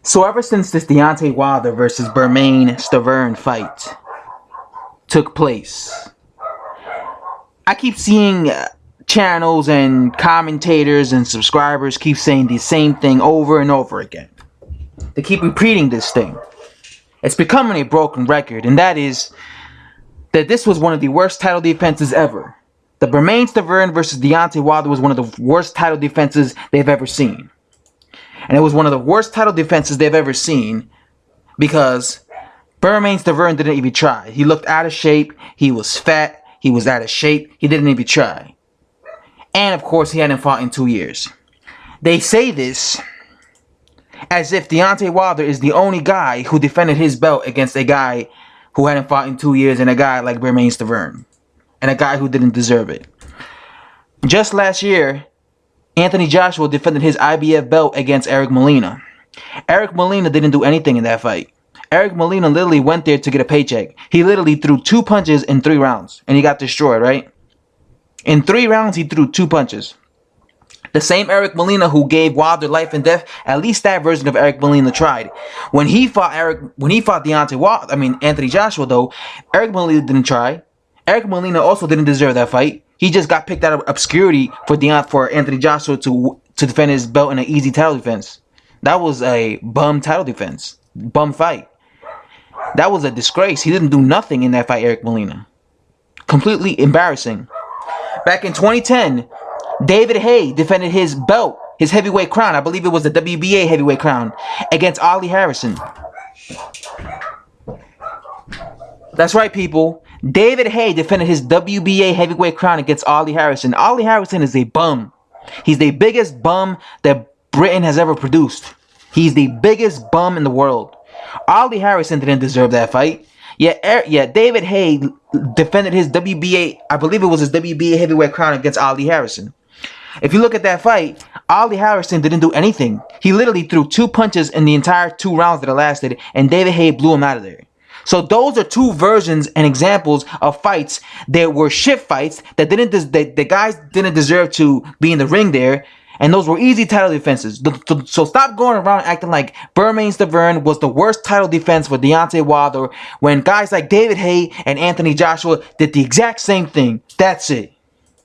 So ever since this Deontay Wilder versus Bermane Stiverne fight took place, I keep seeing channels and commentators and subscribers keep saying the same thing over and over again. They keep repeating this thing. It's becoming a broken record, and that is that this was one of the worst title defenses ever. The Bermane Stiverne versus Deontay Wilder was one of the worst title defenses they've ever seen. And it was one of the worst title defenses they've ever seen because Bermane Stiverne didn't even try. He looked out of shape. He was fat. He was out of shape. He didn't even try. And of course, he hadn't fought in 2 years. They say this as if Deontay Wilder is the only guy who defended his belt against a guy who hadn't fought in 2 years and a guy like Bermane Stiverne. And a guy who didn't deserve it. Just last year, Anthony Joshua defended his IBF belt against Eric Molina. Eric Molina didn't do anything in that fight. Eric Molina literally went there to get a paycheck. He literally threw 2 punches in 3 rounds. And he got destroyed, right? In 3 rounds, he threw 2 punches. The same Eric Molina who gave Wilder life and death, at least that version of Eric Molina tried. When he fought Anthony Joshua though, Eric Molina didn't try. Eric Molina also didn't deserve that fight. He just got picked out of obscurity for Anthony Joshua to defend his belt in an easy title defense. That was a bum title defense. Bum fight. That was a disgrace. He didn't do nothing in that fight, Eric Molina. Completely embarrassing. Back in 2010, David Haye defended his belt, his heavyweight crown. I believe it was the WBA heavyweight crown against Ali Harrison. That's right, people. David Haye defended his WBA heavyweight crown against Ali Harrison. Ali Harrison is a bum. He's the biggest bum that Britain has ever produced. He's the biggest bum in the world. Ali Harrison didn't deserve that fight. Yet David Haye defended his WBA, I believe it was his WBA heavyweight crown against Ali Harrison. If you look at that fight, Ali Harrison didn't do anything. He literally threw 2 punches in the entire 2 rounds that it lasted, and David Haye blew him out of there. So those are 2 versions and examples of fights that were shit fights that the guys didn't deserve to be in the ring there, and those were easy title defenses. So stop going around acting like Bermane Stiverne was the worst title defense for Deontay Wilder when guys like David Haye and Anthony Joshua did the exact same thing. That's it.